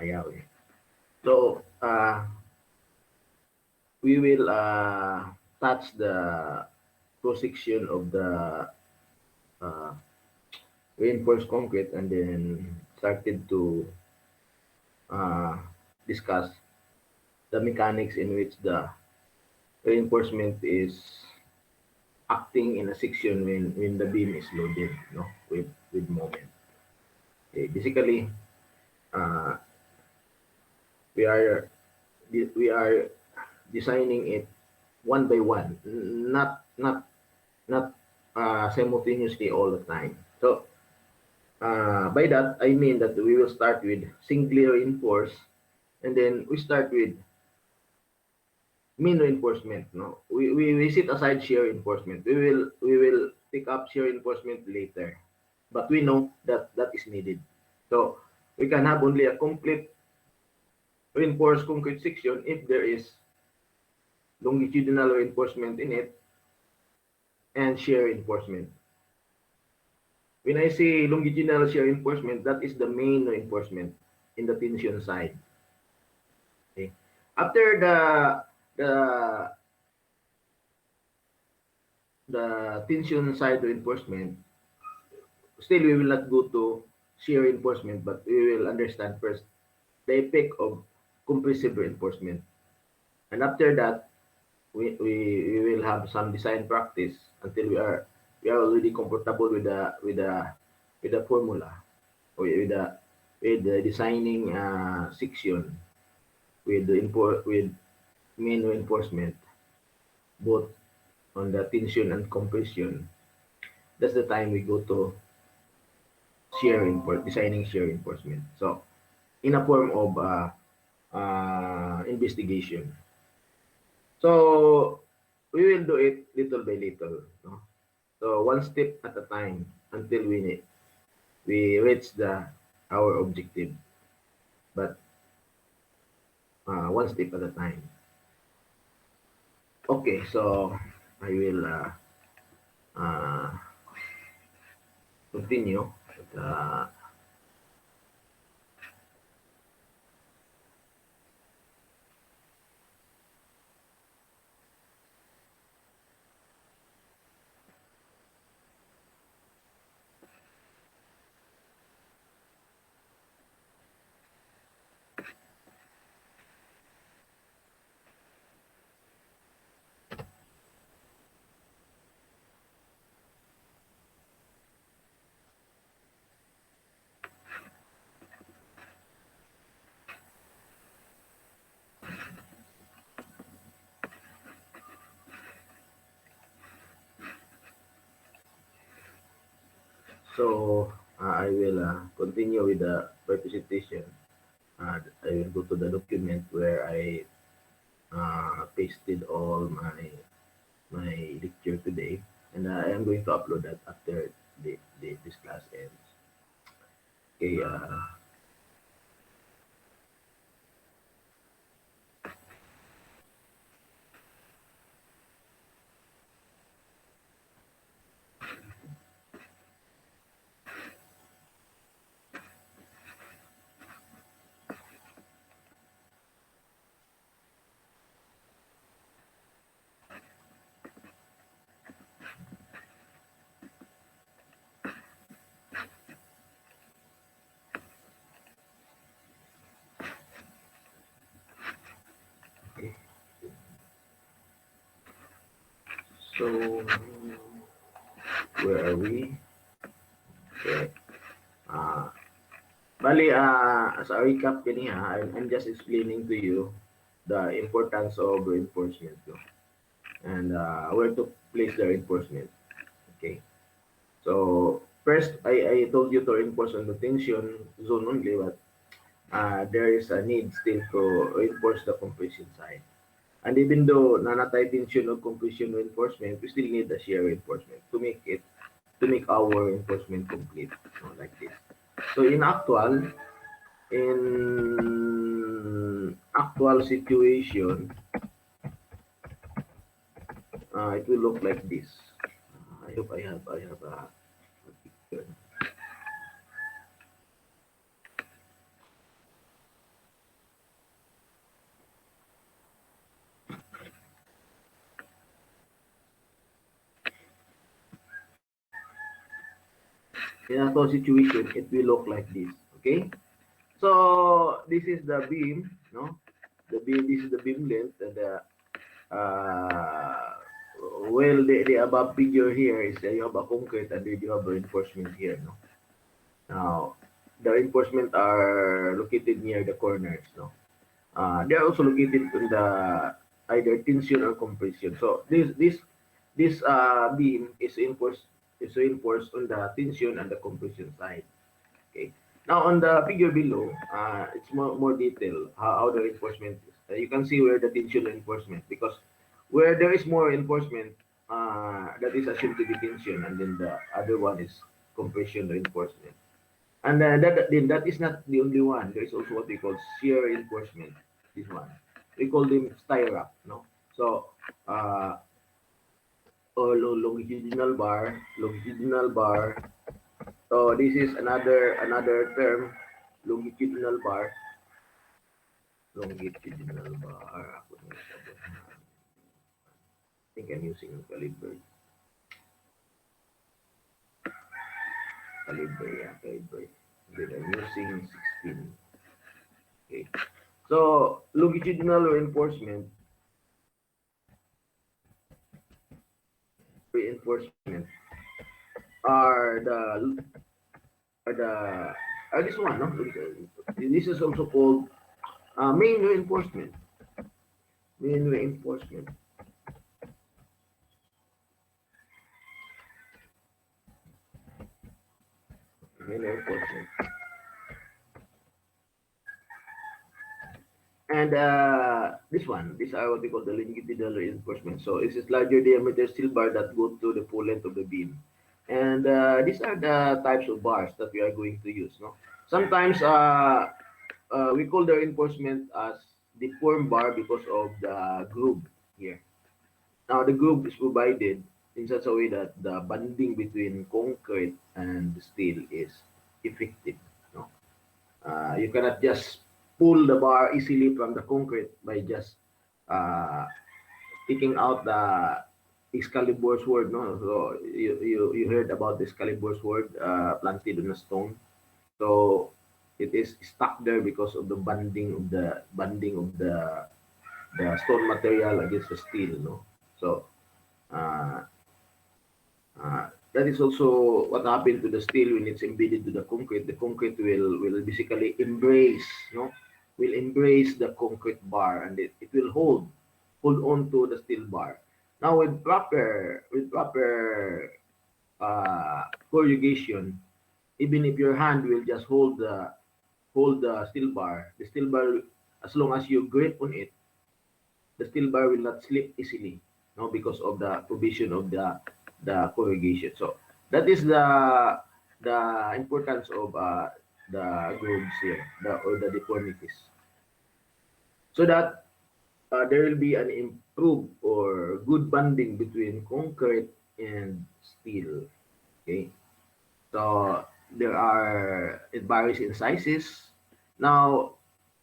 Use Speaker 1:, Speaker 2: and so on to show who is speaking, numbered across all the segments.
Speaker 1: Ayaw eh. So, we will touch the cross-section of the uh, reinforced concrete and then started to uh, discuss the mechanics in which the reinforcement is acting in a section when the beam is loaded, no, with moment. Okay, basically, uh, we are we are designing it one by one, not simultaneously all the time. So by that I mean that we will start with singly reinforced, and then we start with mean reinforcement. No, we set aside shear reinforcement. We will pick up shear reinforcement later, but we know that that is needed. So we can have only a complete reinforced concrete section if there is longitudinal reinforcement in it and shear reinforcement. When I say longitudinal shear reinforcement, that is the main reinforcement in the tension side. Okay. After the the tension side reinforcement, still we will not go to shear reinforcement, but we will understand first the effect of compressive reinforcement. And after that, we will have some design practice until we are already comfortable with the formula, or with the designing section with main reinforcement, both on the tension and compression. That's the time we go to designing shear reinforcement. So in a form of investigation. So we will do it little by little. No? So one step at a time until we reach our objective. But one step at a time. Okay, so I will uh, continue. So I will continue with the representation. I will go to the document where I pasted all my lecture today, and I am going to upload that after this class ends. Okay. Okay. So where are we? Okay. Bali, as a recap kaniya, I'm just explaining to you the importance of reinforcement, no? And where to place the reinforcement. Okay. So first, I told you to reinforce on the tension zone only, but there is a need still to reinforce the compression side. And even though nanatay tension or compression reinforcement, we still need the shear reinforcement to make our reinforcement complete, like this. So in actual situation, it will look like this. I hope I have a picture. In a tall situation, it will look like this. Okay. So this is the beam, no? The beam. This is the beam length, and the uh, well, the above figure here is you have a concrete, and then you have reinforcement here, no? Now, the reinforcement are located near the corners, no? They are also located in the either tension or compression. So this beam is reinforced on the tension and the compression side. Okay. Now on the figure below, it's more detail how the reinforcement is. You can see where the tension reinforcement, because where there is more reinforcement, that is assumed to be tension, and then the other one is compression reinforcement. And that is not the only one. There is also what we call shear reinforcement. This one we call them stirrup. No, so or longitudinal bar. So this is another term, longitudinal bar. Longitudinal bar. I think I'm using calibre. Then I'm using 16. Okay. So longitudinal reinforcement are are the this one, no? This is also called main reinforcement. Main reinforcement. Main reinforcement. And this one, these are what we call the longitudinal reinforcement. So this is larger diameter steel bar that go to the full length of the beam. And these are the types of bars that we are going to use. No, sometimes we call the reinforcement as the form bar because of the groove here. Now the groove is provided in such a way that the bonding between concrete and steel is effective. No? You cannot just pull the bar easily from the concrete by just uh, taking out the Excalibur sword. No, so you heard about the Excalibur sword planted on a stone. So it is stuck there because of the bonding of the stone material against the steel. No, so uh, that is also what happened to the steel when it's embedded to the concrete. The concrete will basically embrace, no, will embrace the concrete bar, and it will hold on to the steel bar. Now with proper corrugation, even if your hand will just hold the steel bar, as long as you grip on it, the steel bar will not slip easily, no, because of the provision of the corrugation. So that is the importance of the grooves here, or the deformities, so that there will be an improved or good bonding between concrete and steel. Okay, so it varies in sizes. Now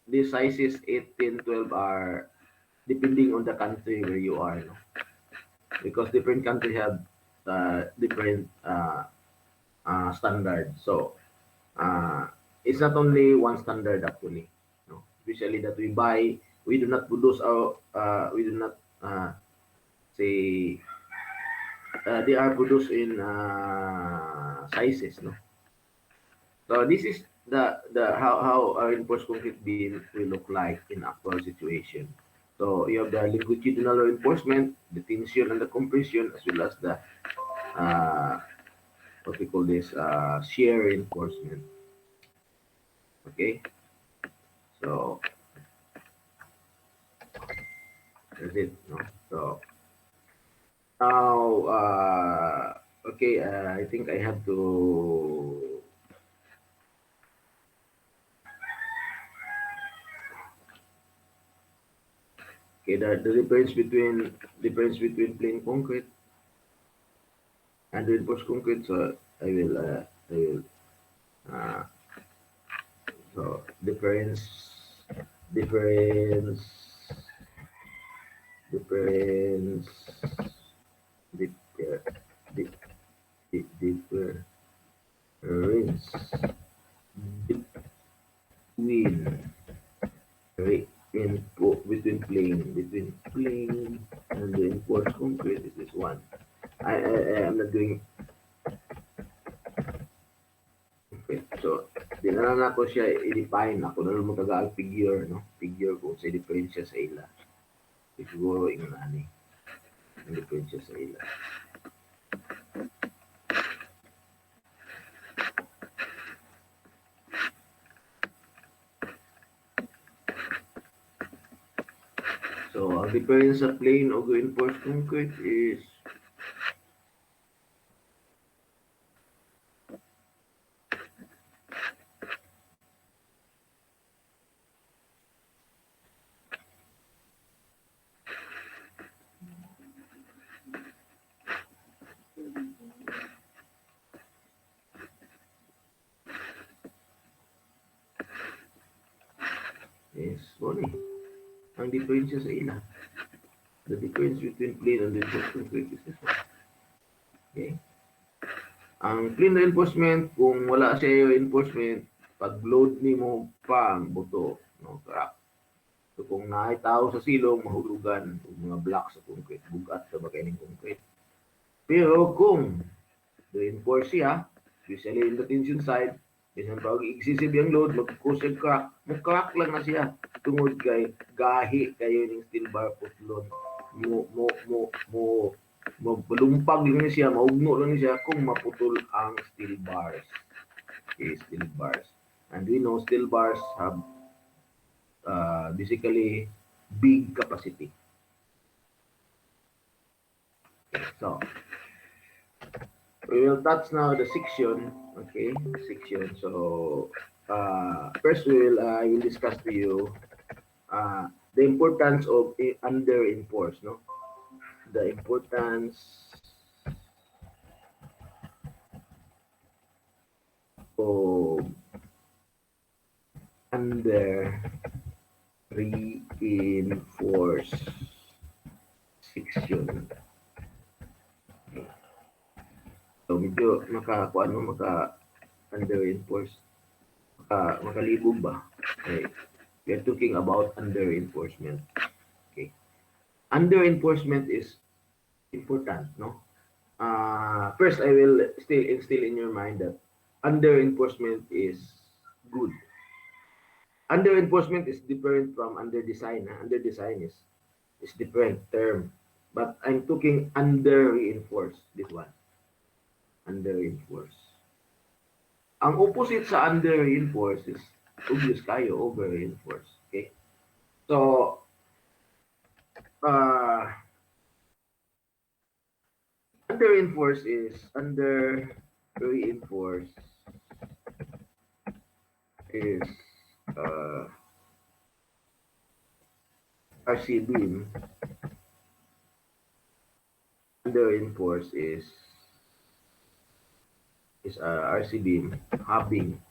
Speaker 1: these sizes 18, 12 are depending on the country where you are, no? Because different countries have different standards. So uh, it's not only one standard actually, no? Especially that we buy, we do not produce our, we do not say they are produced in sizes, no? So this is the how a reinforced concrete beam will look like in actual situation. So you have the longitudinal reinforcement, the tension and the compression, as well as the uh, what we call this shear reinforcement. Okay, so that's it. No? So now, okay, I think I have to. Okay, the difference between plain concrete and reinforced concrete. So I will uh, so difference difference differ, di- differ difference between between plane and reinforced concrete is this one. I am not doing okay. So, dinala na ko siya i-define. Ako na naman taga figure, no? Figure kung sa diferensya sa ila. Siguro yung nani. Ang diferensya sa ila. So, ang difference sa plain o reinforced concrete is sorry. Ang diferensya sa ila. The difference between plain and reinforced concrete is this one. Okay? Ang plain reinforcement, kung wala sa iyo reinforcement, pag load ni mo pa ang buto, no, crack. So kung naitaw sa silong, mahulugan, mga blocks sa concrete, bugat sa bagay ng concrete. Pero kung reinforce siya, especially in the tension side, minsan pag excessive yung load, mag-cause crack, mag-crack lang na siya. Tungod kay gahi kayo ng steel bar putlon. Malumpag lang siya, maugno lang siya kung maputol ang steel bars. Okay, steel bars. And we know steel bars have basically big capacity. Okay, so, we will touch now the section. Okay, section. So, first I will discuss to you the importance of under-enforce, no? The importance of under-reinforce section. So, medyo under-reinforce. Makalibog ba? Okay. We are talking about under-reinforcement. Okay. Under-reinforcement is important, no? First, I will still instill in your mind that under-reinforcement is good. Under-reinforcement is different from under-design. Under-design is different term. But I'm talking under-reinforce, this one. Under-reinforce. Ang opposite sa under-reinforce is obvious kayo, over-reinforce. Okay? So, under-reinforce is under-reinforce is RC beam. Under-reinforce is RC beam having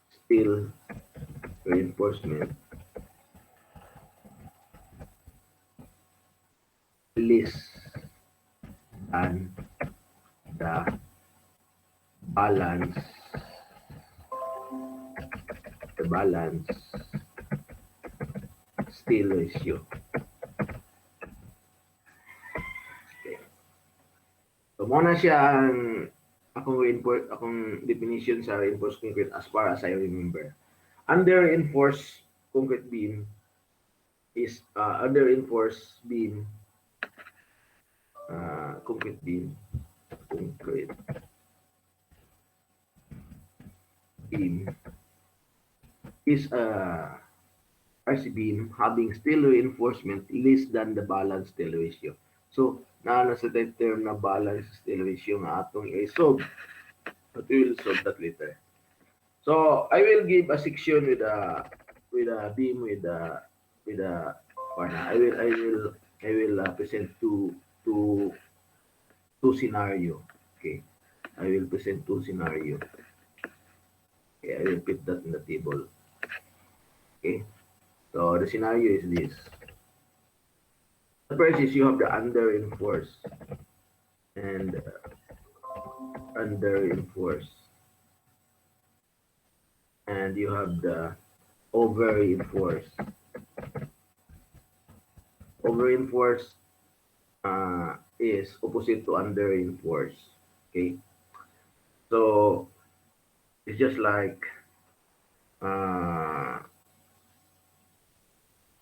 Speaker 1: steel reinforcement less than the balance steel ratio. Okay. So muna siya ang akong definition sa reinforced concrete as far as I remember. Under reinforced concrete beam is concrete beam is RC beam having steel reinforcement less than the balance steel ratio. So, nasa term na balance steel ratio nga atong i-solve. But we will solve that later. So, I will give a section with a beam I will present two scenario. Okay. I will present two scenario. Okay, I will put that in the table. Okay. So the scenario is this. The first is you have the under-reinforced and under reinforce, and you have the over reinforce. Over reinforce is opposite to under reinforce. Okay, so it's just like uh,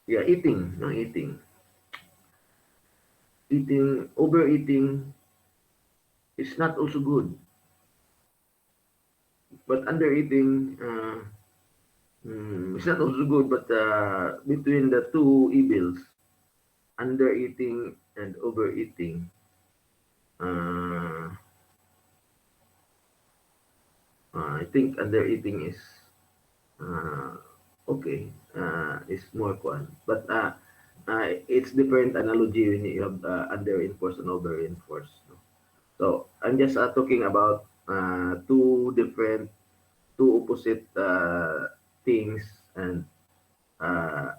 Speaker 1: yeah, eating, no eating, overeating is not also good, but under eating it's not also good. But between the two evils, under eating and overeating, uh, I think under eating is uh, okay, is more fun. But it's different analogy when you have under reinforced and over reinforced. No? So I'm just talking about two opposite things, and uh,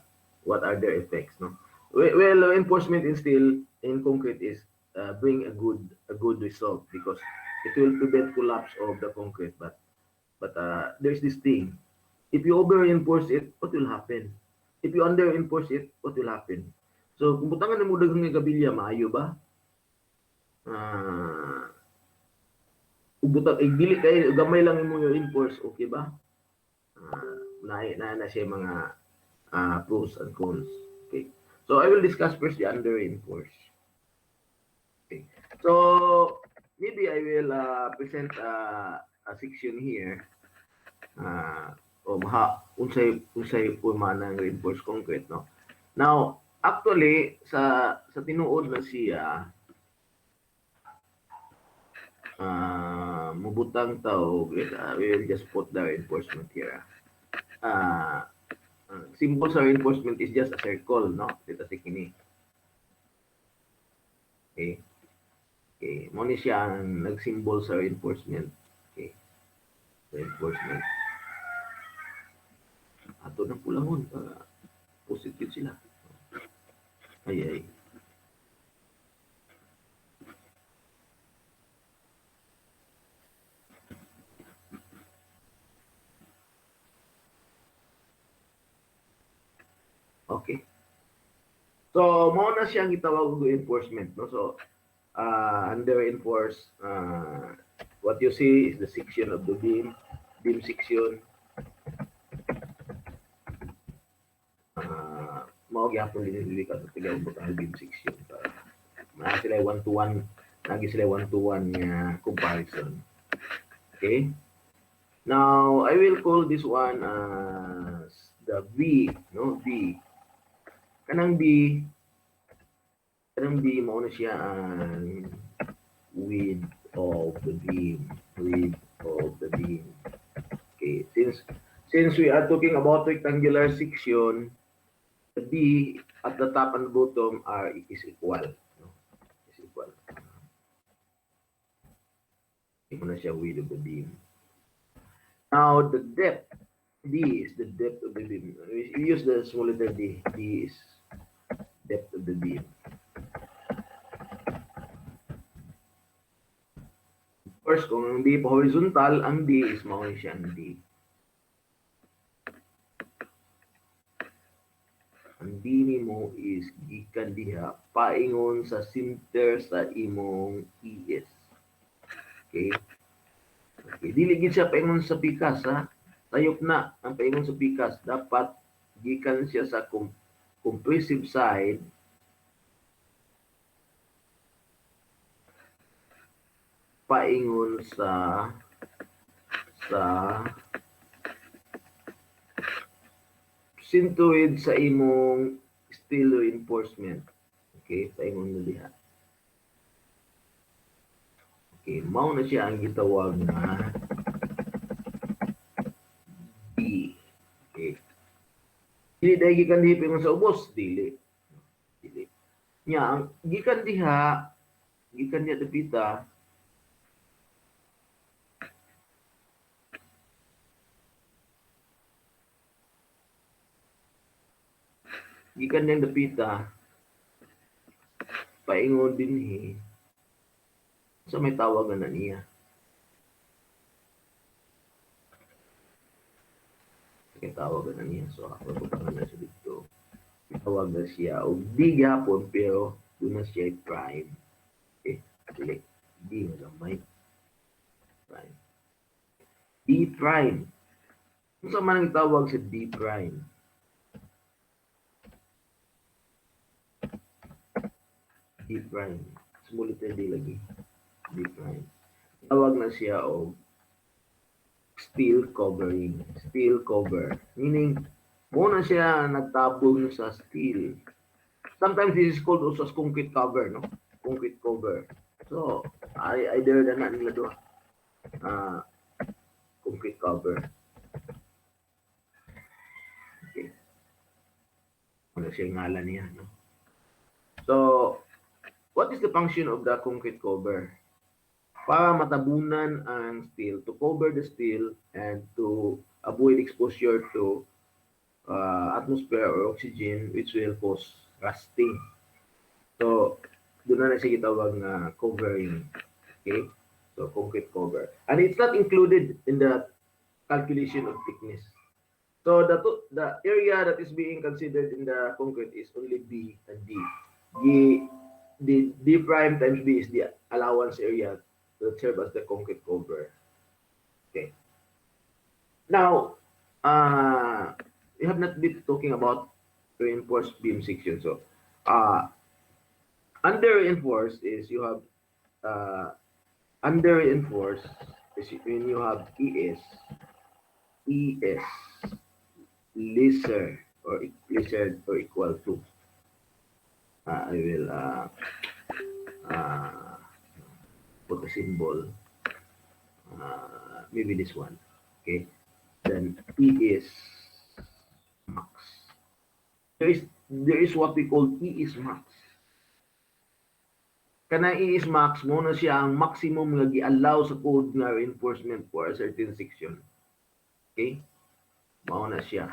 Speaker 1: what are their effects. No, well, enforcement in steel in concrete is bring a good result because it will prevent collapse of the concrete. But there's this thing. If you over reinforce it, what will happen? If you under reinforce it, what will happen? So kung butangan mo daghang nga gabilya, maayo ba? Ah, butang dili kay gamay lang imo yung reinforce, okay ba? Na siya mga pros and cons. Okay. So I will discuss first the under reinforce. Okay. So maybe I will present a section here o unsay forma ng reinforced concrete, no. Now, actually sa tinuod na siya mubutang tao, we will just put the reinforcement here. Uh, Symbol sa reinforcement is just a circle, no? Dito si kini. Okay. Okay. Mo ni siya ang nag-symbol sa reinforcement. Okay. Reinforcement. Ato ng pulahon para positive sila. Ay. Okay. So, mao na siyang gitawag og reinforcement, no? So, under reinforce, what you see is the section of the beam section. Mao gyapon dinili ka sa tigaw butang beam section para na sila one to one, lagi sila one to one nga comparison. Okay? Now, I will call this one as the V, no? V. Kanang B mao na siya ang width of the beam. Width of the beam. Okay, since we are talking about rectangular section, the B at the top and bottom is equal. No? Is equal. Ito na siya width of the beam. Now, the depth, D is the depth of the beam. We use the small letter D. D is depth of the beam. Of course, kung ang D pa horizontal, ang D is mao siya ang D. Ang D nimo is gikan diha paingon sa center sa imong ES. Okay? Okay, dili gid siya paingon sa pikas, ha. Tayop na ang paingon sa pikas, dapat gikan siya sa compressive side paingon sa sintuid sa imong steel reinforcement. Okay, paingon na diha. Okay, mao na siya ang gitawag na D. Okay. Dili dahil gikan diha paingon sa ubos, dili. Nya ang gikan diha dapita gikan niyang dapita paingon dinhi sa may tawagan na niya. tawag na niya. So, ako ito pa na siya dito. Tawag na siya. O D gapon, pero doon na siya prime. Okay. Select D na gamay. Prime. D prime. Kung saan man ang tawag sa D prime? D prime. Small letter D lagi. D prime. Tawag na siya o steel covering. Steel cover. Meaning, muna siya nagtabong sa steel. Sometimes this is called also as concrete cover, no? Concrete cover. So, either na nila doon. Concrete cover. Okay. Ano siya ngalan niya, no? So, what is the function of the concrete cover? Para matabunan ang steel, to cover the steel and to avoid exposure to atmosphere or oxygen which will cause rusting. So, doon na siya gitawag na covering. Okay? So, concrete cover. And it's not included in the calculation of thickness. So, the area that is being considered in the concrete is only B and D. The D prime times B is the allowance area that serve as the concrete cover. Okay. Now, we have not been talking about reinforced beam section. So, under reinforced is you have under reinforced is when you have ES, lesser or equal to. I will put a symbol. Maybe this one. Okay. Then E is max. There is what we call E is max. Kana E is max mo na siya ang maximum nga gi-allow sa code nga reinforcement for a certain section. Okay? Mao na siya.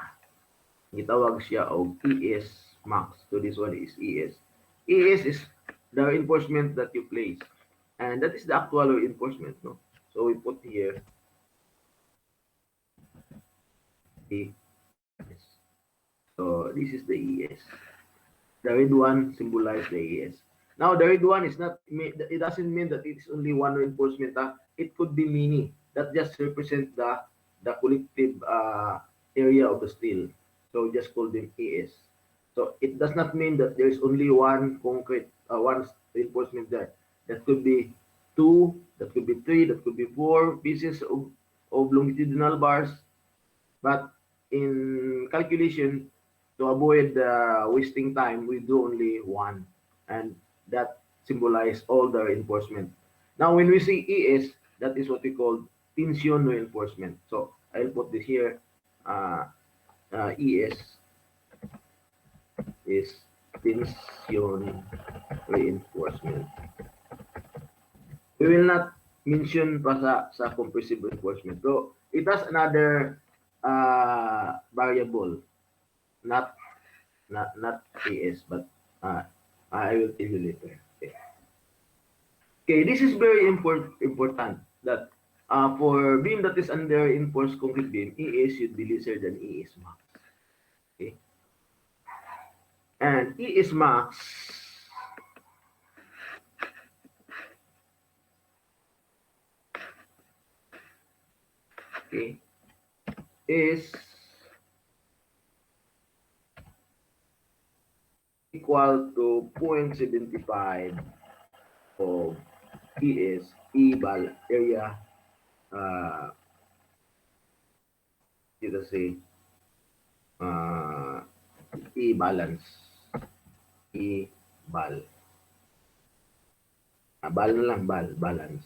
Speaker 1: Gitawag siya og ES max. So this one is ES. ES is the reinforcement that you place. And that is the actual reinforcement, no? So we put here ES. So this is the ES. The red one symbolizes the ES. Now the red one is not, it doesn't mean that it's only one reinforcement. It could be many. That just represent the collective area of the steel. So we just call them ES. So it does not mean that there is only one concrete, one reinforcement there. That could be 2, that could be 3, that could be 4 pieces of longitudinal bars. But in calculation, to avoid wasting time, we do only one. And that symbolizes all the reinforcement. Now, when we say ES, that is what we call tension reinforcement. So I'll put this here. ES is tension reinforcement. We will not mention pa sa compressive reinforcement. So it has another variable, not ES, but I will tell you later. Okay, this is very important that for beam that is under reinforced concrete beam, ES should be lesser than ES max. Okay, and ES max is equal to 0.75 of ES E-ball area. Let's say E-balance. E-ball. Ball na lang, balance.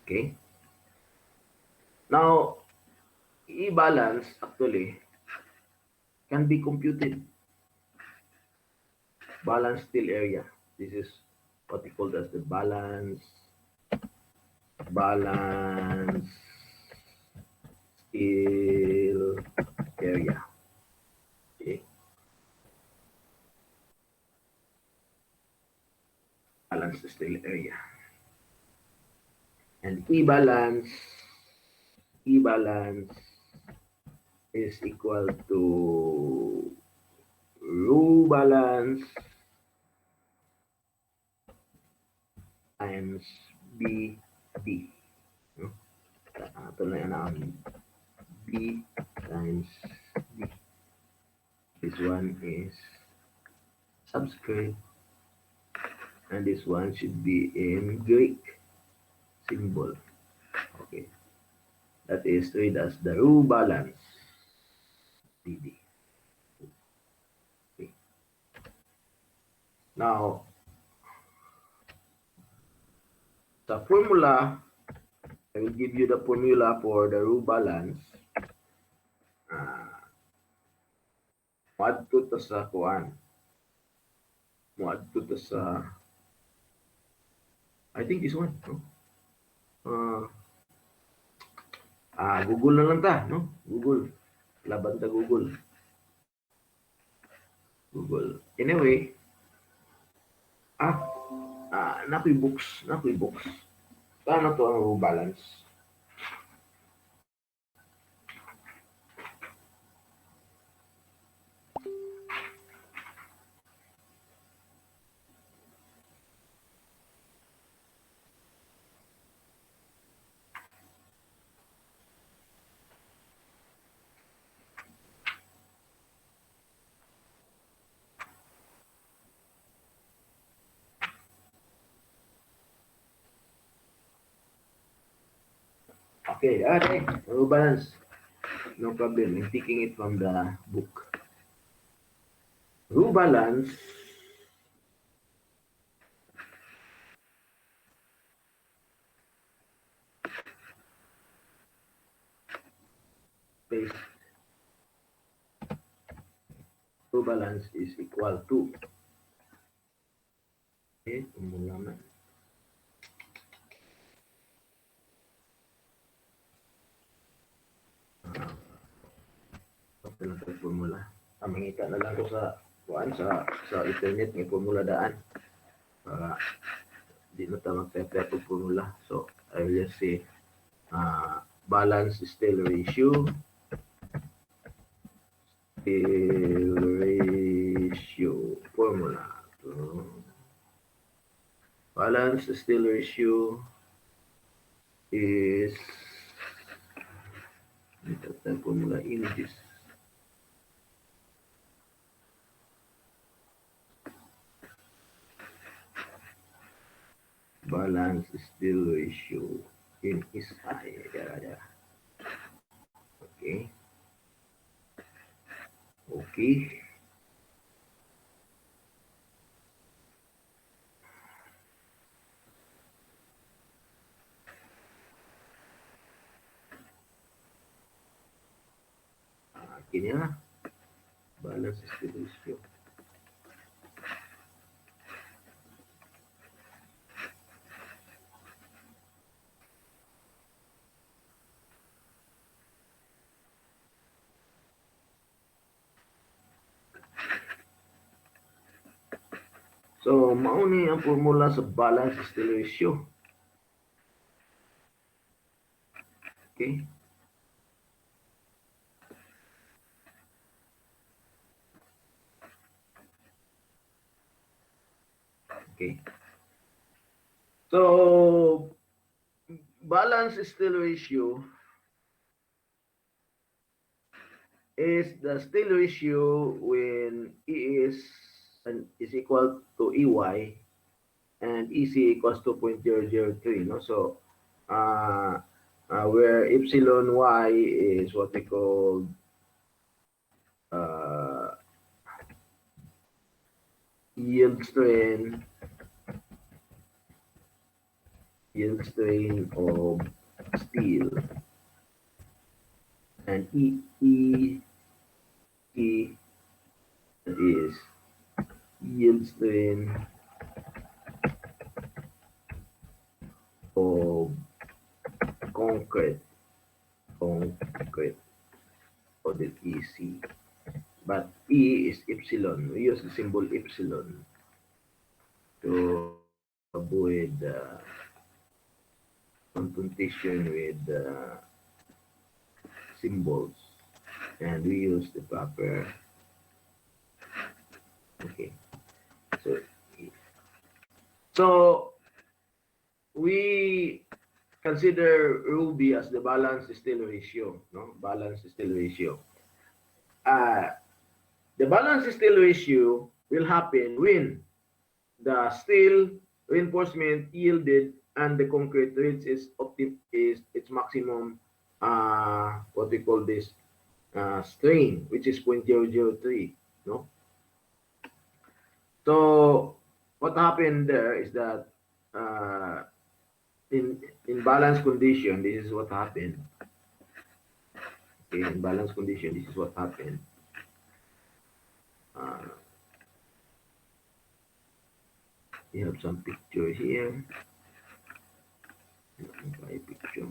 Speaker 1: Okay. Now, E-balance actually can be computed. Balance steel area. This is what we call as the balance steel area. Okay. Balance steel area. And E balance is equal to rho balance times BD. No? Ito na yan ang B times D. This one is subscript, and this one should be in Greek symbol. Okay, that is read as the rho balance BD. Okay. Now, the formula, I will give you the formula for the rho balance. Moadto to sa kuan. Moadto to sa, I think this one, no? Google na lang ta, no? Google. Laban ta Google. Google. Anyway, nakoy books. Paano to ang rho balance? Okay, rho balance. No problem. I'm taking it from the book. Rho balance is rho balance is equal to, okay, formula na. Ito lang sa formula. Mangita na lang ko sa internet ng formula daan. Para di na tayo magpe-prep ng formula. So, I will just say balance still ratio formula. So, balance still ratio is ito formula images. Balance still ratio in is high. Okay. Okay. Akhirnya balance still ratio. So, mao ni ang formula sa balance still ratio. Okay? Okay. So, balance still ratio is the still ratio when E is equal to EY and EC equals to 0.003. No? So, where epsilon Y is what we call yield strain of steel, and E is yield strain of concrete, or the EC. But E is epsilon. We use the symbol epsilon to avoid confrontation with symbols, and we use the proper. Okay, so so we consider Ruby as the balance still ratio, no? Balance still ratio. Uh, the balance still ratio will happen when the steel reinforcement yielded and the concrete reaches is its maximum what we call this strain, which is 0.003, no? So what happened there is that uh, in balance condition, this is what happened. Okay, in balance condition, this is what happened. Uh, we have some picture here. By picture.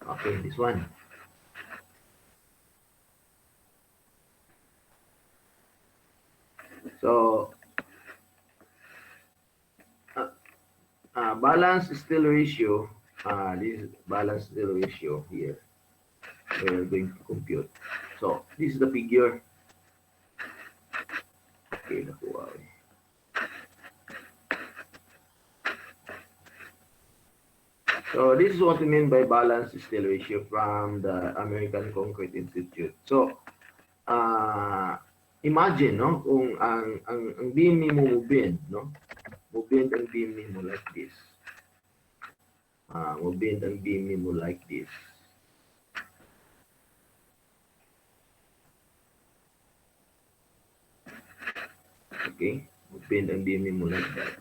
Speaker 1: Okay, this one. So uh, balance still ratio. This is balance still ratio here. We're going to compute. So this is the figure. Okay, nakuha ko. So this is what we mean by balance still ratio from the American Concrete Institute. So imagine, no, kung ang beam mo move-bend, no? Move-bend ang beam mo like this. Move-bend ang beam mo like this. Okay? Move-bend ang beam mo like that.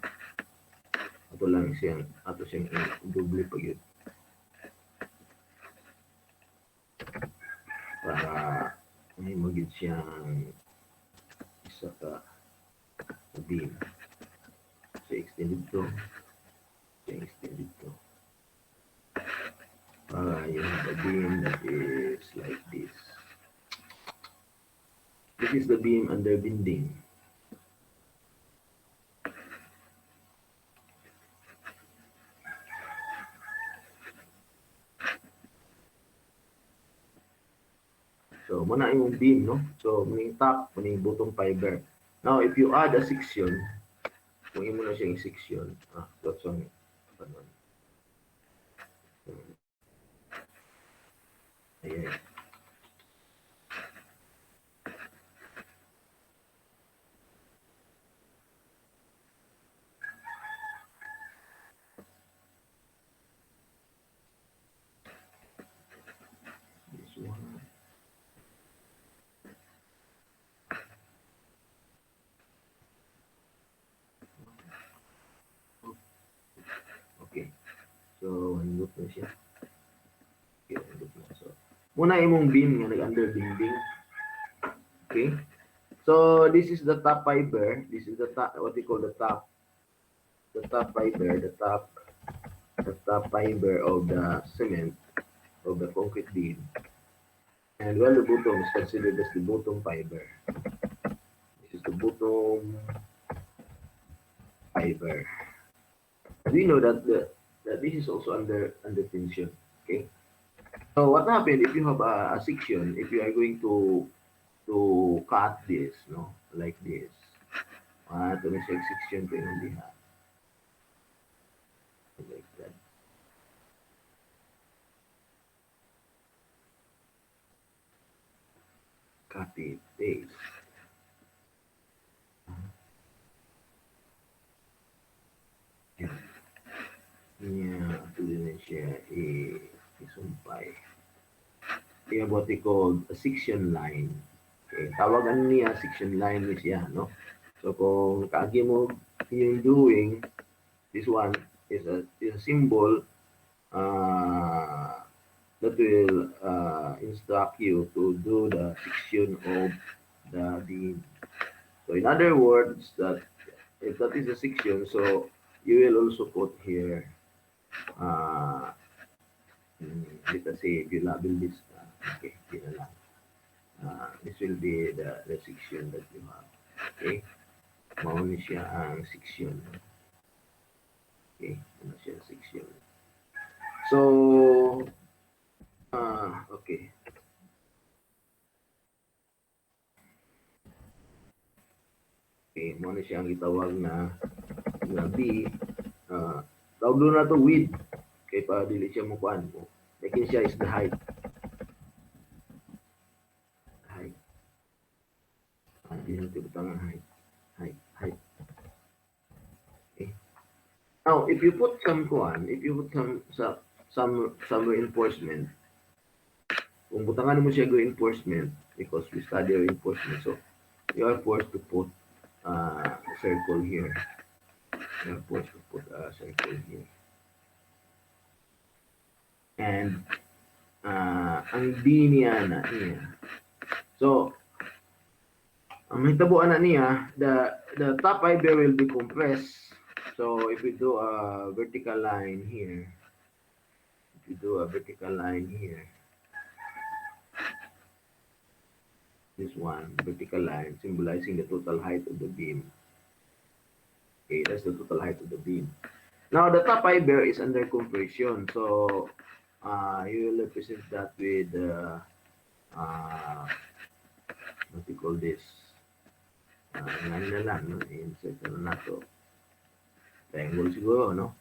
Speaker 1: Ato lang siyang, ato siyang double pag yun. Para may magid siyang isa ka beam. So, extended to. Extended to. Para you have a beam that is like this. This is the beam under bending. So, muna yung beam, no? So, muning top, muning bottom fiber. Now, if you add a section, kung imo na siyang section, that's on, ayan. This one. Okay. So, handot na siya. Okay, handot na. So, muna imong beam nga nag-under bending. Okay. So, this is the top fiber. This is the top, what we call the top fiber, the top fiber of the cement, of the concrete beam. And while the bottom is considered as the bottom fiber. This is the bottom fiber. We know that that this is also under tension. Okay. So what happened if you have a section? If you are going to cut this, no, like this. To make section ko yung diha. Like that. Copy, paste. Yeah, tuloy na siya isumpay. Kaya what we call a section line. Okay, tawagan niya section line is siya, no? So kung kaagi mo yung doing, this one is a symbol that will instruct you to do the section of the beam. So in other words, that if that is a section, so you will also put here, uh, let us say, if you label this, okay, yun na lang. This will be the section that you have. Okay? Mauna siya ang section. Okay? Ano siya section. So, okay. Okay, mauna siya ang itawag na B. Tawag doon na to width. Okay, para dili siya mukuan mo. Making siya is the height. Height. Hindi natin butang ang height. Height. Okay. Now, if you put some reinforcement, kung butangan mo siya reinforcement, because we study reinforcement, so you are forced to put a circle here. You are forced to put a circle here. And ang D niya na niya. So, ang mahitabuan na niya, the top fiber will be compressed. So, if we do a vertical line here, this one, vertical line, symbolizing the total height of the beam. Okay, that's the total height of the beam. Now, the top fiber is under compression. So, you will represent that with, what you call this? Ngayon na lang, no? Insert na to. Triangle siguro, no?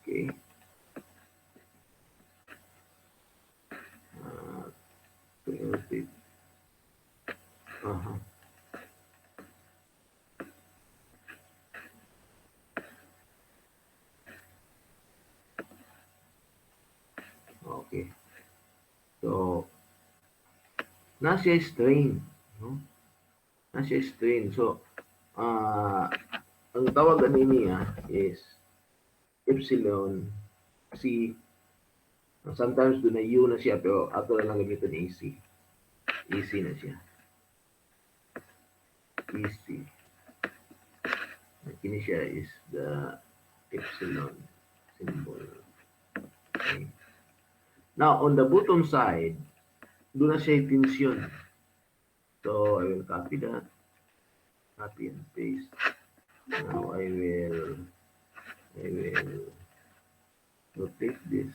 Speaker 1: Okay. Okay. So, nasa strain, no? Nasa strain. So, ang tawag niya is epsilon C. Sometimes doon na U na siya, pero ato lang gamitin AC. AC na siya. AC. Kini siya is the epsilon symbol. Okay. Now, on the bottom side, doon na siya tension. So, I will copy that. Copy and paste. Now, I will rotate this.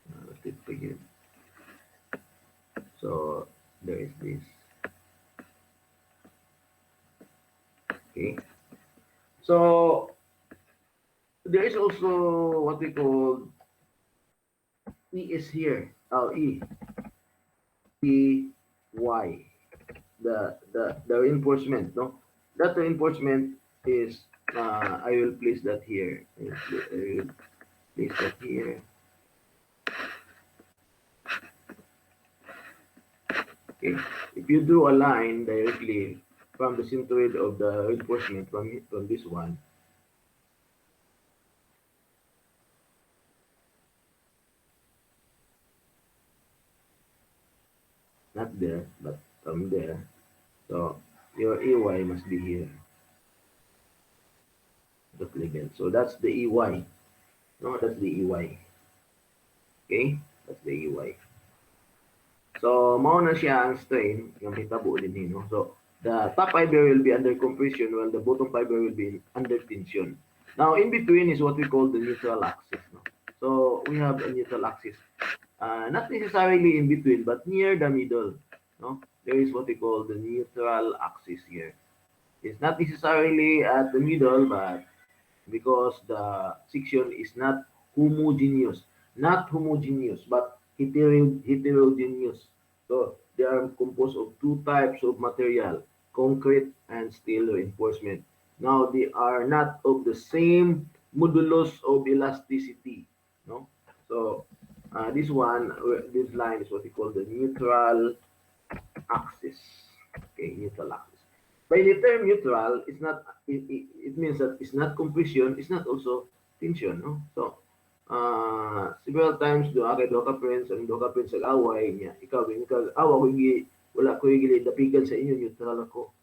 Speaker 1: Rotate again. So, there is this. Okay. So, there is also what we call E is here. E. Y. The reinforcement, no? That reinforcement is, I will place that here. I will place that here. Okay. If you do a line directly from the centroid of the reinforcement from this one, not there, but from there. So your EY must be here. The ligand. So that's the EY. No, that's the EY. Okay? That's the EY. So, mauna siya ang strain, yung hitabo din no? So, the top fiber will be under compression while the bottom fiber will be under tension. Now, in between is what we call the neutral axis. No? So, we have a neutral axis. Not necessarily in between, but near the middle. No? There is what we call the neutral axis here. It's not necessarily at the middle, but because the section is not homogeneous, but heterogeneous. So they are composed of two types of material, concrete and steel reinforcement. Now they are not of the same modulus of elasticity. No, so this line is what we call the neutral axis. Okay, neutral axis. By the term neutral, it's not. It means that it's not compression, it's not also tension. No, so several times do ka friends ang away niya. Ikaw awa ko wala ko gili dapigan sa inyo, neutral ako.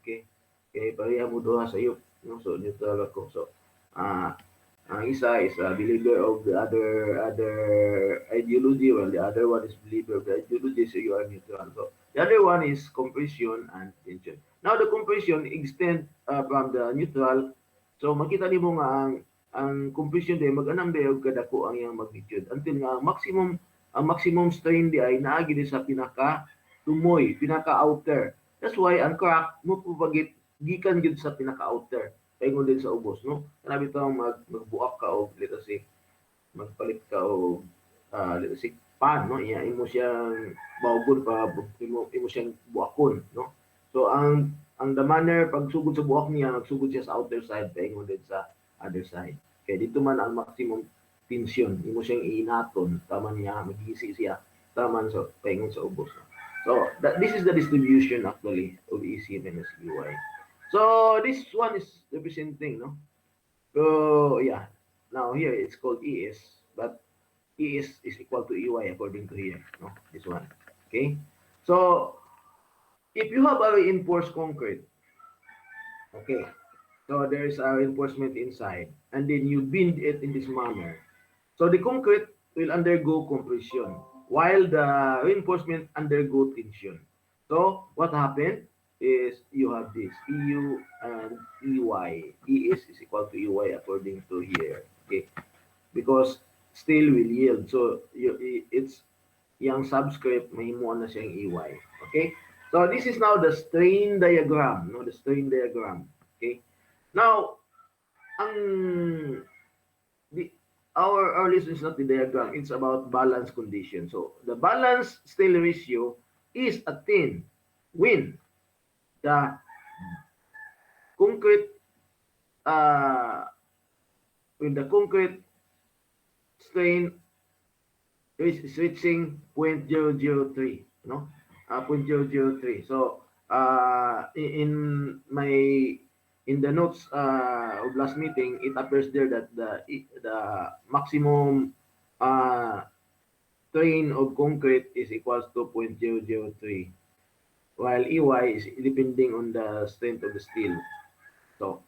Speaker 1: Okay? Kay pareha mo duha sa iyo, no? So neutral ako. So ah ang isa is a believer of the other ideology, while the other one is believer of the ideology, so you are neutral. So the other one is compression and tension. Now the compression extend from the neutral. So makita nimo nga ang compression day mag-anam day og kadako ang iyang magnitude until nga ang maximum strain di ay naa gid sa pinaka tumoy, pinaka outer. That's why ang crack mo pupagit gikan gid sa pinaka outer paingon din sa ubos, no? Kanabi to magbuak ka og let us say magpalit ka og let us say pan, no? Iya imo siyang bawgon pa imo siyang buakon, no? So ang the manner pagsugod sa buak niya nagsugod siya sa outer side paingon din sa other side. Kaya dito man ang maximum tension imo siyang iinaton tama niya magisi siya taman sa paingon sa ubos. No? So this is the distribution actually of EC minus EY. So this one is representing, no? So yeah, now here it's called ES, but ES is equal to EY according to here, no? This one, okay? So if you have a reinforced concrete, okay, so there is a reinforcement inside, and then you bend it in this manner. So the concrete will undergo compression, while the reinforcement undergo tension. So what happened is you have this EU and EY. ES is equal to EY according to here. Okay, because steel will yield. So it's yung subscript mahimo na siyang EY. Okay? So this is now the strain diagram, no? The strain diagram. Okay? Now, ang the our list is not the diagram, it's about balance condition. So the balance steel ratio is attained when the concrete when the concrete strain is reaching 0.003, no? 0.003. So in my in the notes of last meeting, it appears there that the maximum strain of concrete is equals to 0.003, while EY is depending on the strength of the steel. So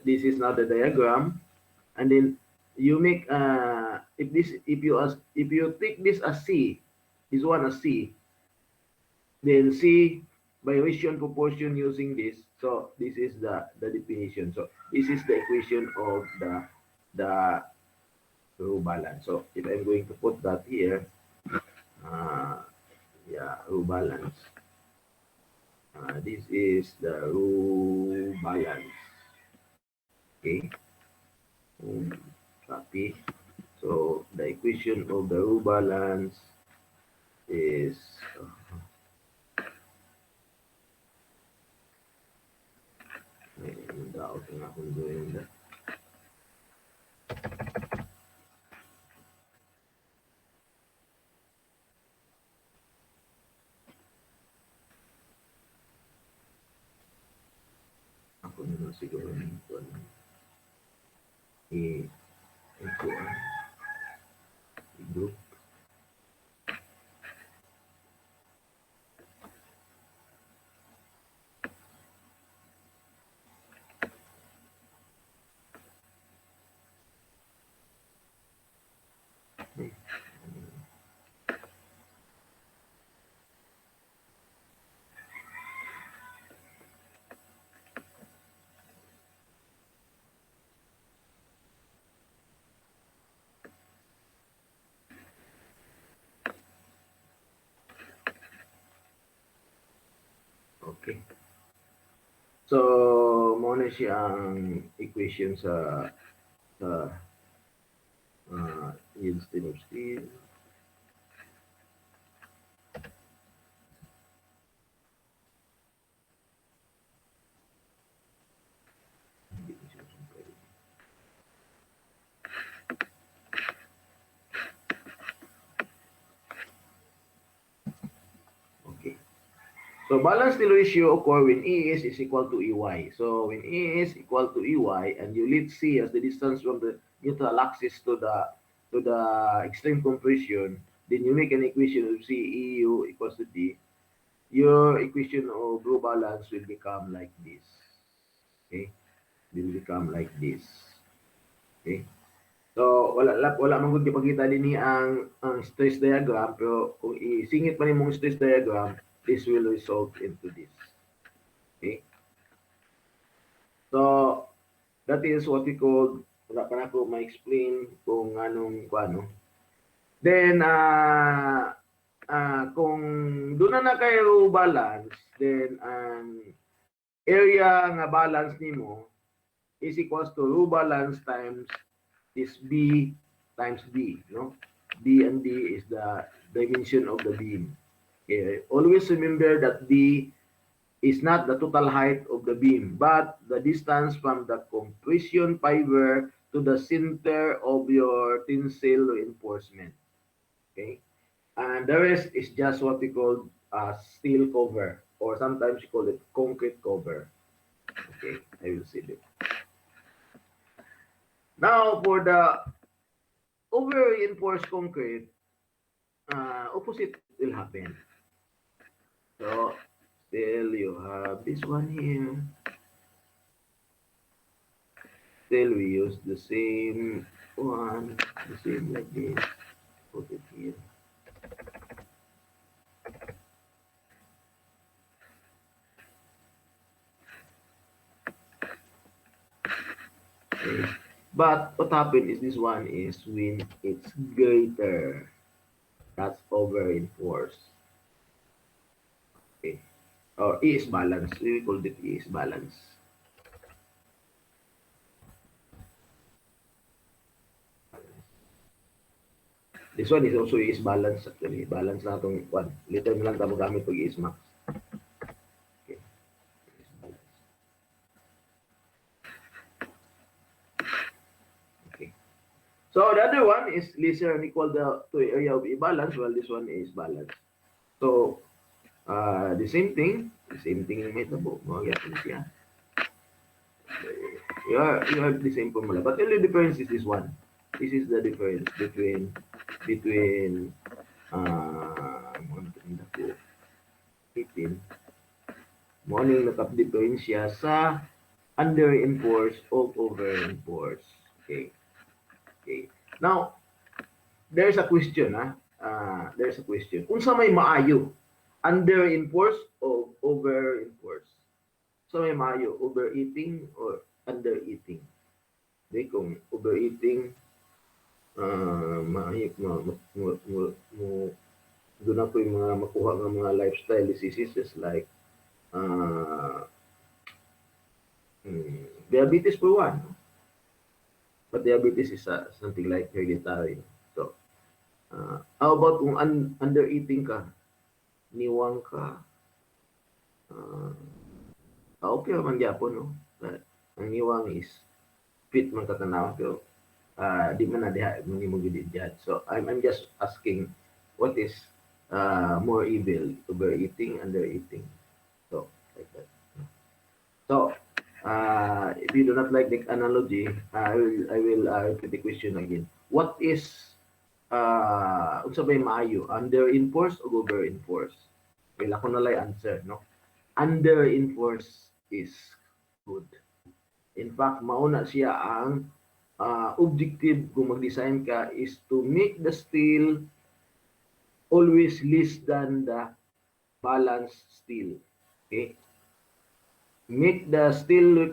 Speaker 1: this is now the diagram, and then you make if you take this as C, this one as C, then C by ratio and proportion using this. So this is the definition. So this is the equation of the row balance. So if I'm going to put that here, yeah, row balance. This is the row balance. Okay. Copy. So the equation of the row balance is may doubt na akong doing that. Ako na siguro nito i-group. Okay. So, muna siya ang equation sa yield strain of steel. Okay. So balance steel ratio occur when ES is equal to EY. So when ES equal to EY and you let C as the distance from the neutral axis to the extreme compression, then you make an equation of C EU equals to D, your equation of row balance will become like this. Okay? Will become like this. Okay? So, wala man gud ipakita dinhi ang stress diagram, pero kung isingit pa nimong stress diagram, this will result into this. Okay? So, that is what we call, wala pa na ko ma-explain kung anong ano. Then, kung doon na kayo balance, then ang area nga balance nimo is equals to row balance times this B times D, no? D and D is the dimension of the beam. Okay. Always remember that D is not the total height of the beam, but the distance from the compression fiber to the center of your tensile reinforcement. Okay? And the rest is just what we call steel cover, or sometimes you call it concrete cover. Okay, I will see it. Now, for the over-reinforced concrete, opposite will happen. So, still you have this one here. Still we use the same one, the same like this. Put it here. Okay. But what happened is this one is when it's greater. That's over-reinforced. Okay. Or E is balance. We call it E is balance. This one is also E is balance actually. Balance na itong one. Later na lang tayo gamit pag E is max. Okay. Okay. So the other one is lesser and equal to area of E balance, while this one is balance. So the same thing yung metabo. Mga yapon siya. You have the same formula, but the only difference is this one. This is the difference between morning nakap-diferensya sa under-reinforced o over-reinforced. Okay. Okay. Now, there's a question, there's a question. Kung sa may maayo, under-reinforced o over-reinforced? So may maayo, overeating or undereating? Okay, kung overeating, mahip doon ako yung mga makuha ng mga lifestyle diseases like diabetes for one. But diabetes is something like hereditary. So, how about kung undereating ka, niwang ka, okay naman gyapon, no? Ang niwang is fit man katanaw, pero di man na diha mo gid judge. So I'm just asking, what is more evil, overeating, undereating? So like that. So if you do not like the analogy, I will repeat the question again. What is unsa bay maayo, under-enforced o over-enforced? Well, ako na lang answer, no? Under-enforced is good. In fact, mauna siya ang objective kung mag-design ka is to make the steel always less than the balanced steel. Okay? Make the steel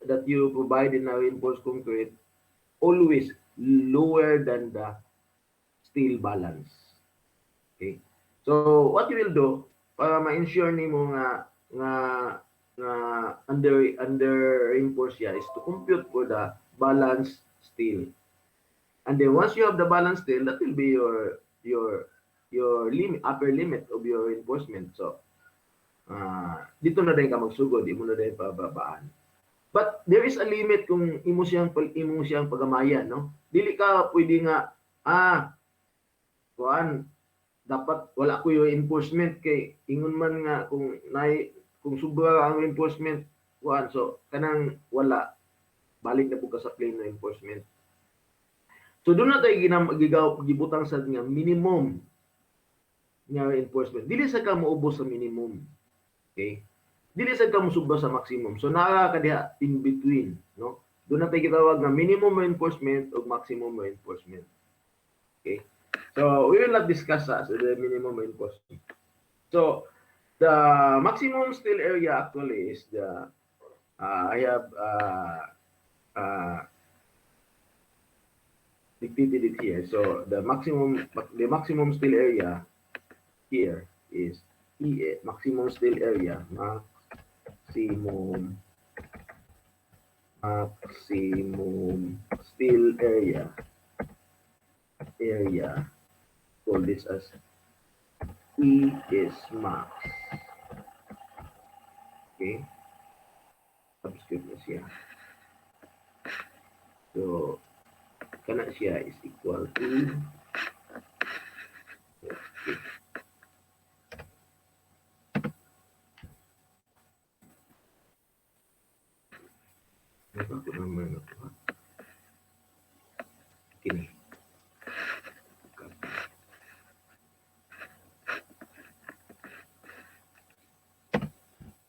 Speaker 1: that you provide in a reinforced concrete always lower than the steel balance. Okay? So what you will do para ma-ensure nimo nga under reinforced siya is to compute for the balanced steel. And then once you have the balanced steel, that will be your limit, upper limit of your reinforcement. So dito na din ka magsugod, di mo na din pababaan. But there is a limit kung imo siyang pagamayan, no? Dili ka pwede nga dapat wala ko yung reinforcement kay ingon man nga kung sobra ang reinforcement so kanang wala, balik na po ka sa plain reinforcement. So doon na tayo gibutang sa nga minimum nga reinforcement. Dili sa ka moubos sa minimum. Okay? Dili sa ka musubra sa maximum. So naa ka diha in between, no? Doon na tayo gitawag nga minimum reinforcement o maximum reinforcement. Okay? So we will not discuss the minimum reinforcement. So the maximum steel area actually is the I have dictated it here. So the maximum steel area here is maximum steel area, maximum steel area, call this as E is max. Okay, subscript na siya. So kana siya is equal to okay. Apa ko naman ito? Kini.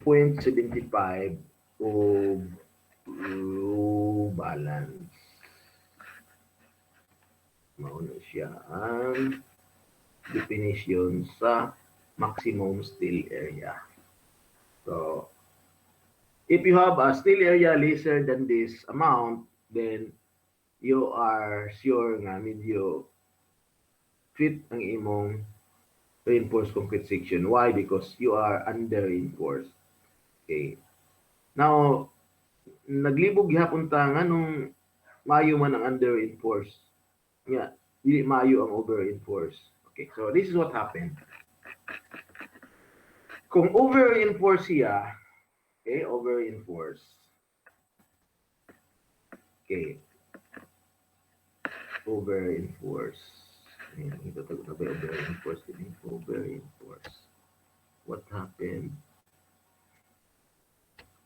Speaker 1: 0.75 of low balance. Mauna siya ang definition sa maximum steel area. So, if you have a steel area lesser than this amount, then you are sure nga medyo fit ang imong reinforced concrete section. Why? Because you are under reinforced. Okay. Now, naglibog gihapon ta nga nung mayo man ang under reinforced. Yeah, dili mayo ang over reinforced. Okay, so this is what happened. Kung over reinforced siya, okay, over reinforced. Okay. Over reinforced. Ito tago na ba over reinforced din? Over reinforced. What happened?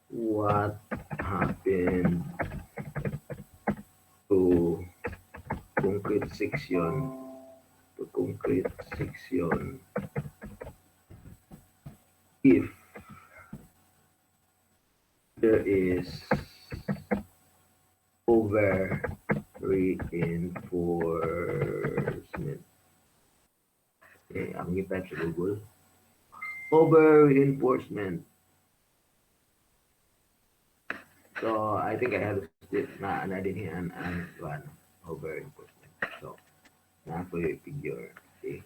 Speaker 1: What happened to concrete section? To concrete section if there is over reinforcement. Okay, I'm going to type sa Google. Over reinforcement. So I think I have this na din here and one over reinforcement. So na po yung figure. Okay.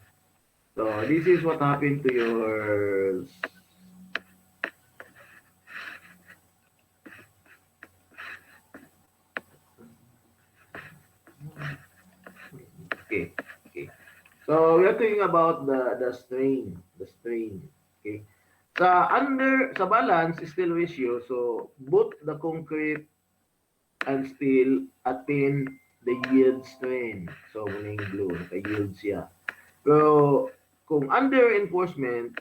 Speaker 1: So this is what happened to your okay. So we are talking about the strain, okay. Sa balance steel ratio, so both the concrete and steel attain the yield strain. So muning blue, naka-yield siya. Pero kung under reinforcement,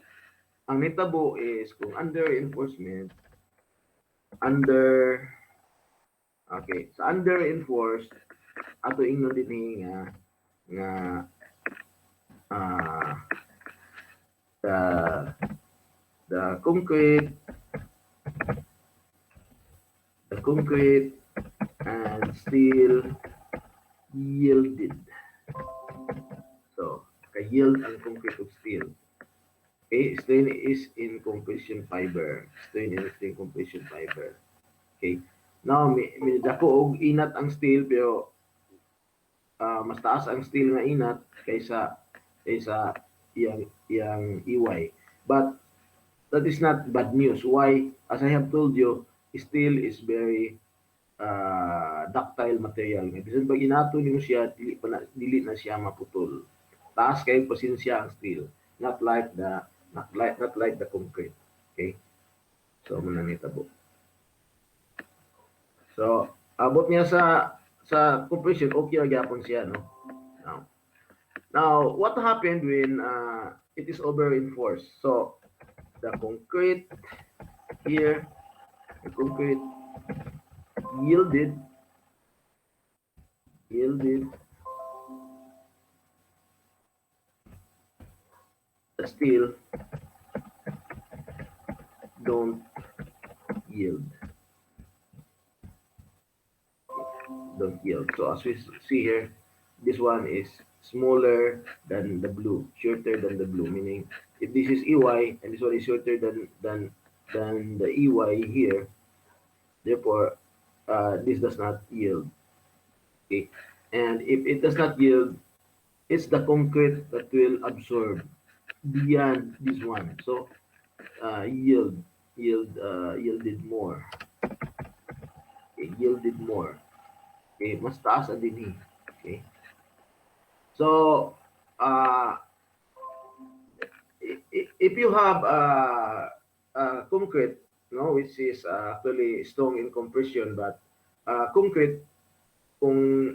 Speaker 1: ang nitabo is kung under reinforcement, under reinforced, ato ingnon din nga the concrete and steel yielded. So, ka-yield ang concrete of steel. Okay, strain is in compression fiber. Okay. Now, may dako og inat ang steel pero mas taas ang steel nga inat kaysa iyang iway. But that is not bad news. Why? As I have told you, steel is very ductile material. Bisan pag inato nimo siya, dili na siya maputol. Taas kay pasensya ang steel. Not like the concrete. Okay? So muna nitabo. So abot niya sa compression, okay ra gyapon siya, no? Now, what happened when it is over reinforced? So the concrete here, the concrete yielded steel don't yield. Don't yield. So as we see here, this one is smaller than the blue, shorter than the blue. Meaning, if this is EY and this one is shorter than the EY here, therefore this does not yield. Okay, and if it does not yield, it's the concrete that will absorb beyond this one. So yielded more. Okay, yielded more. Okay, mas taas ang dinhi. Okay. So, if you have concrete, no, which is actually strong in compression, but concrete, kung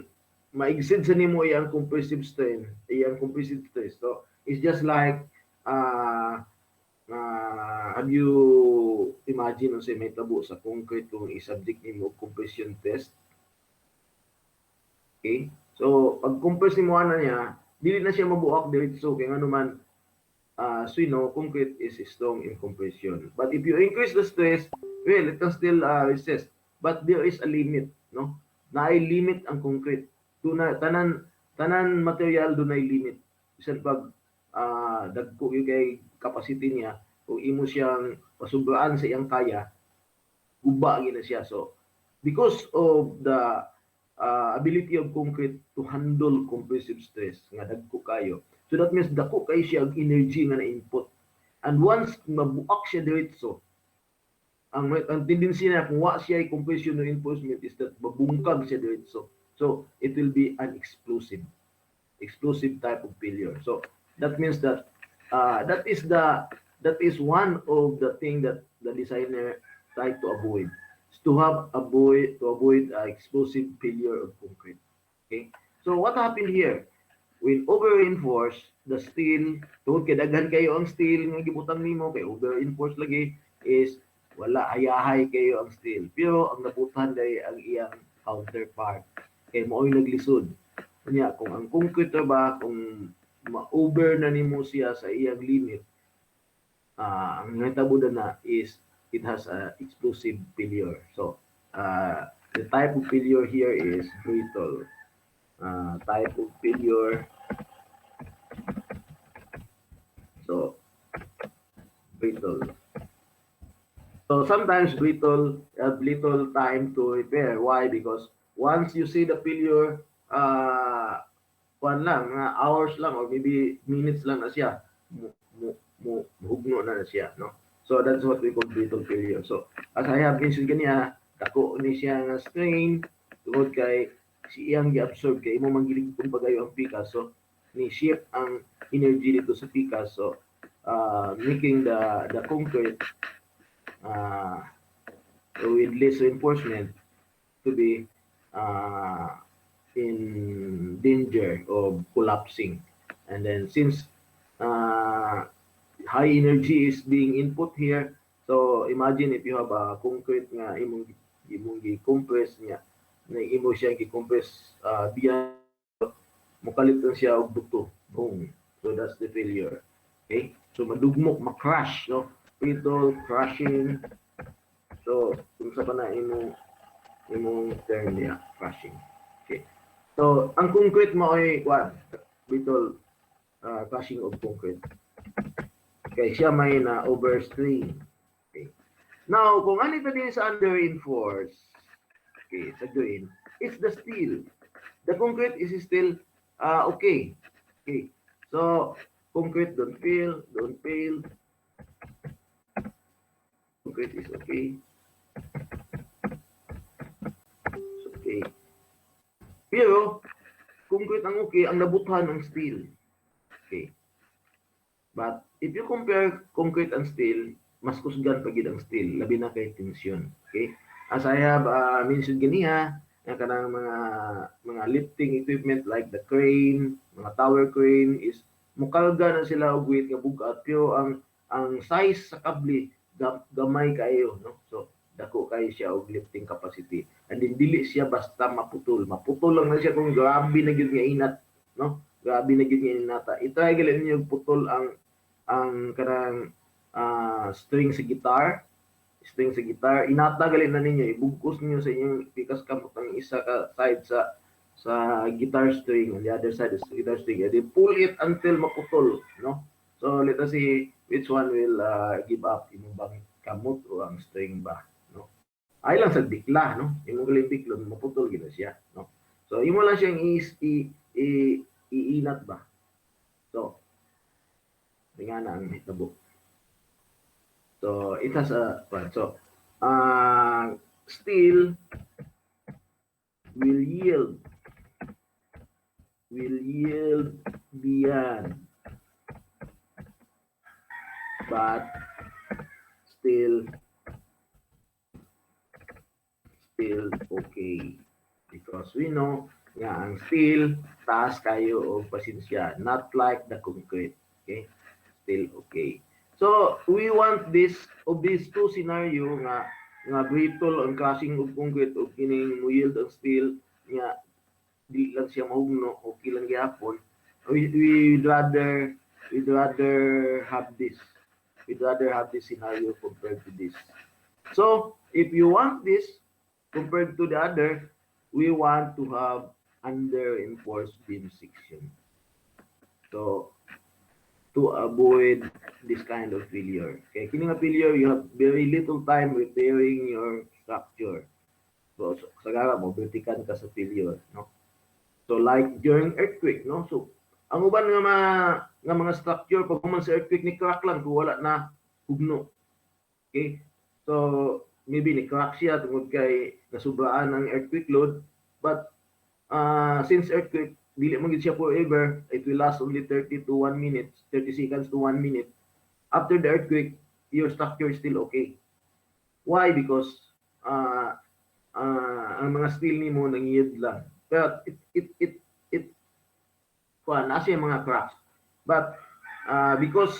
Speaker 1: ma-exceed sa nimo iyang compressive strain, iyang compressive stress. So, it's just like, have you imagine say may tabo sa concrete kung i-subject nimo compression test? Okay? So, pag compress nimo ana niya, dili na siya mabuak diretso kay ngano man so you know, concrete is strong in compression. But if you increase the stress, well, it can still resist. But there is a limit, no? Naay limit ang concrete. Tanan material do nay limit. Bisan pag dagko yung kay capacity niya, kung imo siyang pasubraan sa iyang kaya, guba gina siya. So, because of the ability of concrete to handle compressive stress, nga dagko kayo, so that means dako kay siya ang energy nga na-input. And once mabuak siya diretso, ang tendency na kung wa siya ay compression reinforcement is that babungkag siya diretso. So it will be an explosive type of failure. So that means that that is one of the thing that the designer tried to avoid. Is to avoid explosive failure of concrete. Okay. So what happened here? When over-reinforce the steel, tungod kay daghan kayo ang steel nga gibutang nimo kay over-reinforce lagi is wala hayahay kayo ang steel. Pero ang nabutan day ang iyang counterpart. Kay mo'y naglisod. Kanya kung ang concrete ba kung ma-over na nimo siya sa iyang limit, ang natabo na is it has a explosive failure. So the type of failure here is brittle. Type of failure. So, brittle. So, sometimes brittle have little time to repair. Why? Because once you see the failure, hours lang or maybe minutes lang na siya, hugno na siya, no? So, that's what we call brittle failure. So, as I have mentioned kaniya, dako ni siya nga strain, tungod kay siyang gi-absorb kay imo mangilig kung pagayo ang pikas. So, ni-shift ang energy dito sa pikas. So, making the concrete with less reinforcement to be in danger of collapsing. And then since high energy is being input here, so imagine if you have a concrete nga imong gi-compress niya, na imo siya gi-compress beyond, mukalit lang siya og buto. Boom. So that's the failure. Okay? So madugmok, ma-crash, no? Brittle, crushing. So kung sa pa na imong term niya, crushing. Okay. So ang concrete mo ay brittle, crushing of concrete. Okay, siya may na overstrain. Okay. Now, kung ano ito din sa under-reinforce, okay, sa grain, it's the steel. The concrete is still okay. Okay. So, concrete don't fail. Concrete is okay. It's okay. Pero, concrete ang okay, ang nabuthan ng steel. Okay. But, if you compare concrete and steel, mas kusgan pagid ang steel, labi na kay tension. Okay? As I have mentioned ganiha, ang kanang mga lifting equipment like the crane, mga tower crane is mukalga na sila og weight nga bugat, pero ang size sa kable gamay kayo, no? So dako kayo siya og lifting capacity. And then dili siya basta maputol. Maputol lang na siya kung grabe na gyud nga inat, no? Grabe na gyud nga inata. I-try gali ninyo putol ang ang kanang string sa gitar, inatagalin na ninyo, ibugkos niyo sa inyong pikas kamot ang isa ka side sa guitar string, on the other side is guitar string. And then pull it until maputol, no? So let us see which one will give up, imong bang kamot o ang string ba, no? Ay lang sa bikla, no? Imong galing biklon, maputol gina siya, no? So imo lang siyang iinat ba. So nga na ang hitabo. So it has a well, so steel will yield beyond, but still okay, because we know nga ang steel taas kayo og pasensya, not like the concrete. Okay, still okay. So we want this of these two scenario nga brittle ang crushing of concrete o kining yield ang steel nga di lang siya mahugno, okay lang gyapon. We'd rather have this. We'd rather have this scenario compared to this. So if you want this compared to the other, we want to have under enforced beam section. So to avoid this kind of failure. Okay, kining nga failure, you have very little time repairing your structure. So sagara mo britikan ka sa failure, no? So like during earthquake, no? So ang uban nga mga structure pag human sa earthquake ni crack lang kung wala na hugno. Okay? So maybe ni crack siya tungod kay nasubraan ang earthquake load, but since earthquake dili man gid siya forever, it will last only 30 to 1 minute, 30 seconds to 1 minute. After the earthquake, your structure is still okay. Why? Because ang mga steel nimo nangiyad lang. But it nasa yung mga cracks. But because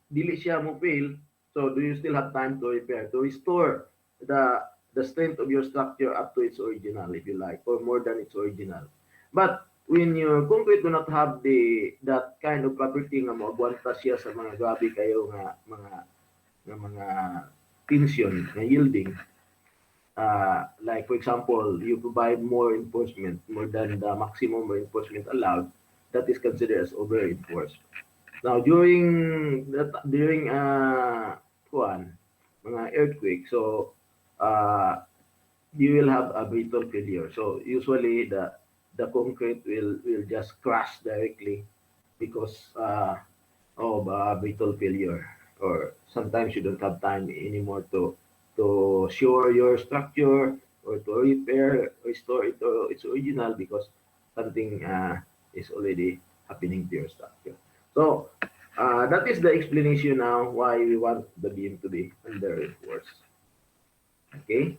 Speaker 1: dili siya mo fail, so do you still have time to repair, to restore the strength of your structure up to its original, if you like, or more than its original. But when your concrete do not have that kind of property nga moagwanta siya sa mga grabe kayo nga mga tension na yielding, like for example, you provide more reinforcement, more than the maximum reinforcement allowed, that is considered as over reinforced. Now during mga earthquake, so you will have a brittle failure. So usually the concrete will just crash directly because of brittle failure, or sometimes you don't have time anymore to shore your structure or to repair, restore it to its original because something is already happening to your structure. So that is the explanation now why we want the beam to be under reinforced. Okay.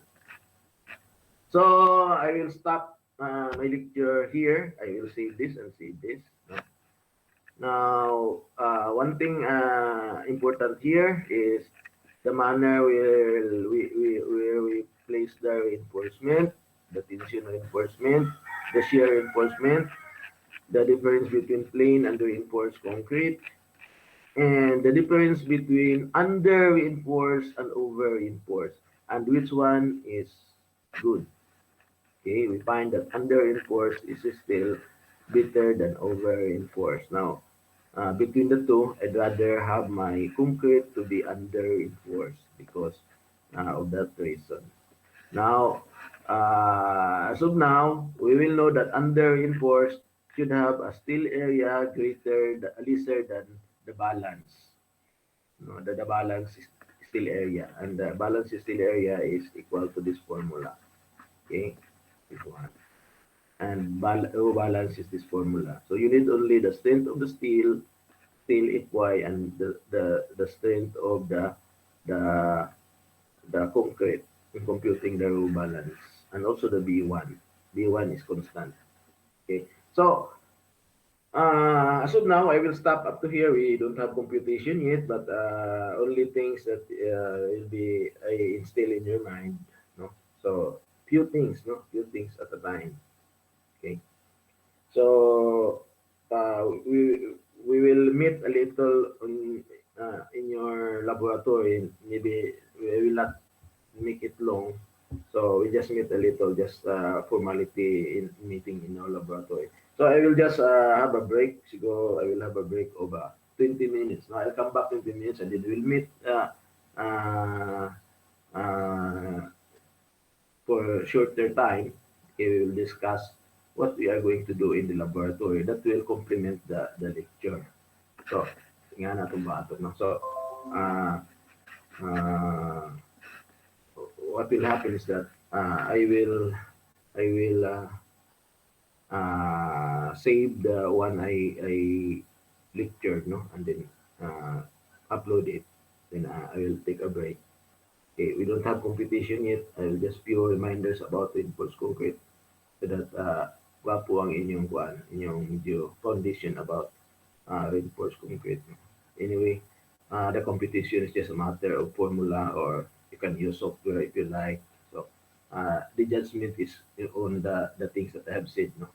Speaker 1: So I will stop my lecture here. I will save this and save this. No? Now, one thing important here is the manner where we place the reinforcement, the tension reinforcement, the shear reinforcement, the difference between plain and reinforced concrete, and the difference between under reinforced and over reinforced, and which one is good. Okay, we find that under reinforced is still better than over reinforced. Now, between the two, I'd rather have my concrete to be under reinforced because of that reason. Now, as of now, we will know that under reinforced should have a steel area lesser than the balance. No, the balance is steel area, and the balance steel area is equal to this formula. Okay, this one. And balance is this formula. So you need only the strength of the steel Fy, and the strength of the concrete in computing the row balance, and also the B1. B1 is constant. Okay. So as of now, I will stop up to here. We don't have computation yet, but only things that will be instilled in your mind. No, so few things, no, few things at a time. Okay. So we will meet a little in your laboratory. Maybe we will not make it long. So we just meet a little, just formality in meeting in our laboratory. So I will just have a break. So I will have a break of 20 minutes. Now I'll come back 20 minutes and then we'll meet uh, uh, for a shorter time. Okay, we will discuss what we are going to do in the laboratory that will complement the lecture. So, nga na itong bato. No? So, uh, uh, what will happen is that I will save the one I lectured, no, and then upload it. Then I will take a break. Okay, we don't have competition yet. I will just few reminders about reinforced concrete so that gwapo ang inyong kuan, inyong medyo foundation about reinforced concrete. Anyway, the competition is just a matter of formula, or you can use software if you like. So the judgment is on the things that I have said. No,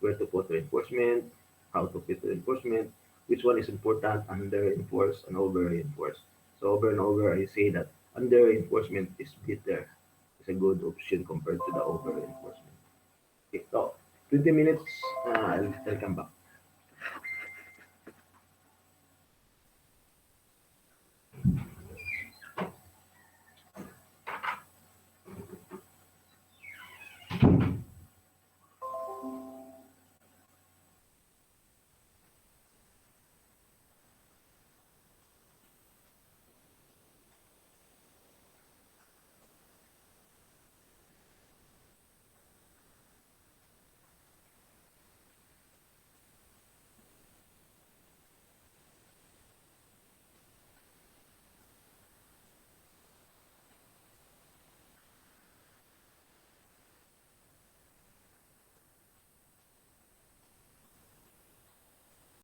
Speaker 1: where to put reinforcement, how to fit reinforcement, which one is important, under reinforce and over reinforce. So over and over, I say that under reinforcement is better. It's a good option compared to the over reinforcement. Okay, so 20 minutes. I'll come back.